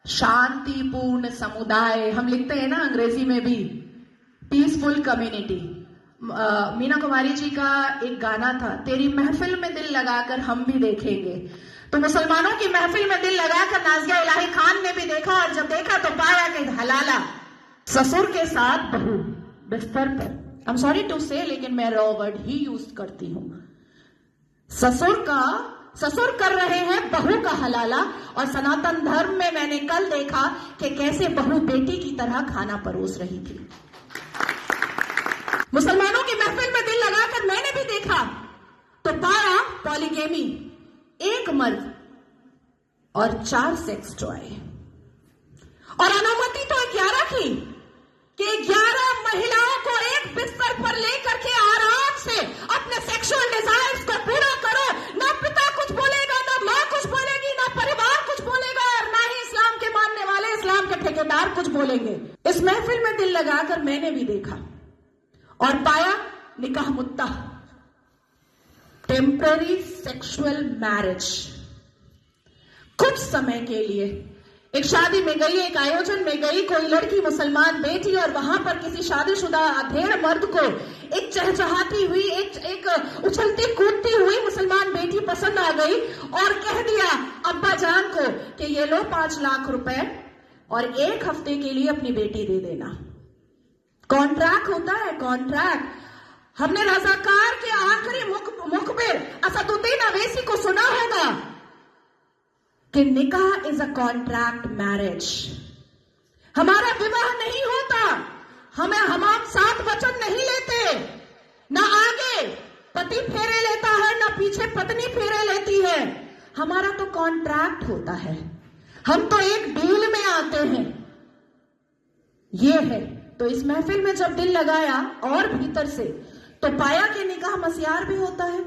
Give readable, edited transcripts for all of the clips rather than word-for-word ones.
शांतिपूर्ण समुदाय, हम लिखते हैं ना अंग्रेजी में भी, पीसफुल कम्युनिटी। मीना कुमारी जी का एक गाना था, तेरी महफिल में दिल लगाकर हम भी देखेंगे। तो मुसलमानों की महफिल में दिल लगाकर नाजिया इलाही खान ने भी देखा, और जब देखा तो पाया कि हलाला ससुर के साथ बहू बिस्तर पर, आई एम सॉरी टू से, लेकिन मैं रॉ वर्ड ही यूज करती हूं। ससुर कर रहे हैं बहू का हलाला। और सनातन धर्म में मैंने कल देखा कि कैसे बहू बेटी की तरह खाना परोस रही थी। मुसलमानों की महफिल में दिल लगाकर मैंने भी देखा तो पाया पॉलीगेमी, एक मर्द और 4 सेक्स टॉय। और अनुमति तो 11 की कि 11 महिलाओं को एक बिस्तर पर लेकर के आराम से अपने सेक्सुअल डिजायर्स को पूरा करो। ना पिता कुछ बोलेगा, ना मां कुछ बोलेगी, ना परिवार कुछ बोलेगा, और ना ही इस्लाम के मानने वाले, इस्लाम के ठेकेदार कुछ बोलेंगे। इस महफिल में दिल लगाकर मैंने भी देखा और पाया निकाह मुत्ता, टेम्पररी सेक्सुअल मैरिज। कुछ समय के लिए एक शादी में गई, एक आयोजन में गई, कोई लड़की मुसलमान बेटी, और वहां पर किसी शादीशुदा अधेड़ मर्द को एक चहचहाती हुई, एक उछलती कूदती हुई मुसलमान बेटी पसंद आ गई और कह दिया अब्बा जान को कि ये लो 5 लाख रुपए और 1 हफ्ते के लिए अपनी बेटी दे देना। कॉन्ट्रैक्ट होता है, कॉन्ट्रैक्ट। हमने रजाकार के आखिरी मुखबिर असदुद्दीन अवैसी को सुना होगा कि निकाह इज अ कॉन्ट्रैक्ट मैरिज। हमारा विवाह नहीं होता, हम साथ वचन नहीं लेते, ना आगे पति फेरे लेता है, ना पीछे पत्नी फेरे लेती है। हमारा तो कॉन्ट्रैक्ट होता है, हम तो एक डील में आते हैं। ये है। तो इस महफिल में जब दिल लगाया और भीतर से, तो पाया कि निकाह मस्यार भी होता है।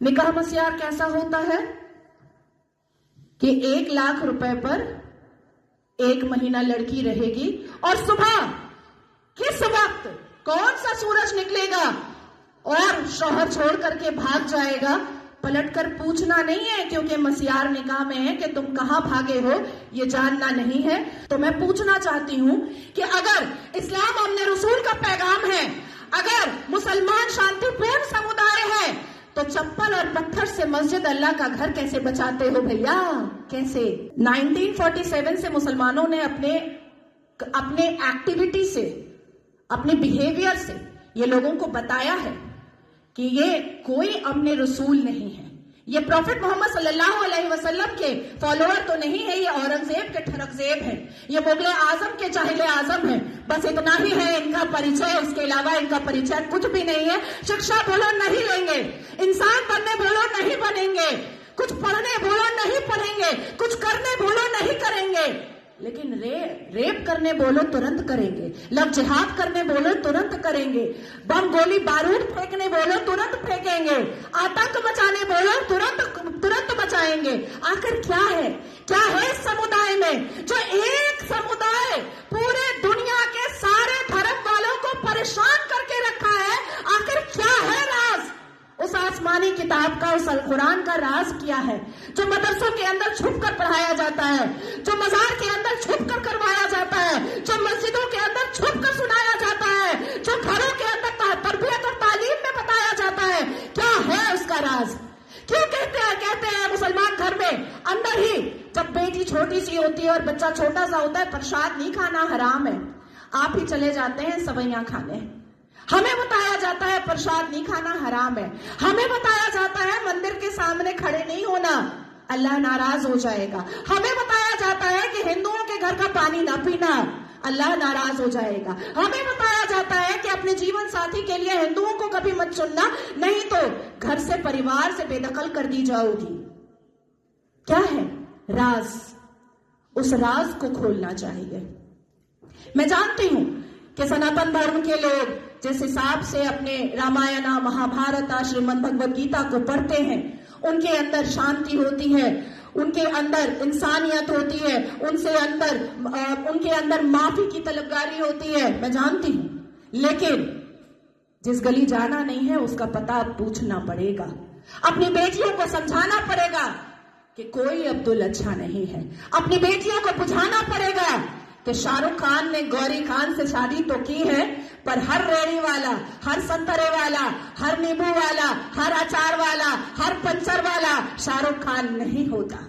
निकाह मस्यार कैसा होता है कि 1 लाख रुपए पर 1 महीना लड़की रहेगी, और सुबह किस वक्त कौन सा सूरज निकलेगा और शौहर छोड़ करके भाग जाएगा, पलटकर पूछना नहीं है, क्योंकि मस्यार निकाह में है कि तुम कहां भागे हो ये जानना नहीं है। तो मैं पूछना चाहती हूं कि अगर इस्लाम हमने रसूल का पैगाम है, अगर मुसलमान शांतिपूर्ण समुदाय है, तो चप्पल और पत्थर से मस्जिद अल्लाह का घर कैसे बचाते हो भैया? कैसे? 1947 से मुसलमानों ने अपने एक्टिविटी से, अपने बिहेवियर से ये लोगों को बताया है कि ये कोई अमने रसूल नहीं है, ये प्रॉफिट मोहम्मद सल्लल्लाहु अलैहि वसल्लम के फॉलोअर तो नहीं है, ये औरंगजेब के ठरकजेब है, ये मुगले आजम के जाहिले आजम है। बस इतना ही है इनका परिचय, उसके अलावा इनका परिचय कुछ भी नहीं है। शिक्षा बोलो नहीं लेंगे, इंसान बनने बोलो नहीं बनेंगे, कुछ पढ़ने बोलो नहीं पढ़ेंगे, कुछ करने बोलो नहीं करेंगे, लेकिन रेप करने बोलो तुरंत करेंगे, लव जिहाद करने बोलो तुरंत करेंगे, बम गोली बारूद फेंकने बोलो तुरंत फेंकेंगे, आतंक मचाने बोलो तुरंत मचाएंगे। आखिर क्या है इस समुदाय में, जो एक समुदाय पूरे दुनिया के सारे धर्म वालों को परेशान करके रखा है? आखिर क्या है राज उस आसमानी किताब का, उस अल कुरान का राज क्या है, जो मदरसों के अंदर छुपकर पढ़ाया जाता है, जो मजार के अंदर छुपकर करवाया जाता है, जो मस्जिदों के अंदर छुपकर सुनाया जाता है, जो घरों के अंदर तरबियत और तालीम में बताया जाता है? क्या है उसका राज? क्यों कहते हैं मुसलमान घर में अंदर ही, जब बेटी छोटी सी होती है और बच्चा छोटा सा होता है, प्रसाद नहीं खाना हराम है, आप ही चले जाते हैं सवैयां खाने। हमें बताया जाता है प्रसाद नहीं खाना हराम है, हमें बताया जाता है मंदिर के सामने खड़े नहीं होना, अल्लाह नाराज हो जाएगा, हमें बताया जाता है कि हिंदुओं के घर का पानी ना पीना, अल्लाह नाराज हो जाएगा, हमें बताया जाता है कि अपने जीवन साथी के लिए हिंदुओं को कभी मत चुनना, नहीं तो घर से, परिवार से बेदखल कर दी जाओगी। क्या है राज? उस राज को खोलना चाहिए। मैं जानती हूं कि सनातन धर्म के लोग जिस हिसाब से अपने रामायण, महाभारत, श्रीमद् भगवद गीता को पढ़ते हैं, उनके अंदर शांति होती है, उनके अंदर इंसानियत होती है, उनके अंदर माफी की तलबगारी होती है, मैं जानती हूं। लेकिन जिस गली जाना नहीं है उसका पता पूछना पड़ेगा, अपनी बेटियों को समझाना पड़ेगा कि कोई अब्दुल अच्छा नहीं है। अपनी बेटियों को बुझाना पड़ेगा कि शाहरुख खान ने गौरी खान से शादी तो की है, पर हर रेड़ी वाला, हर संतरे वाला, हर नींबू वाला, हर अचार वाला, हर पंचर वाला शाहरुख खान नहीं होता।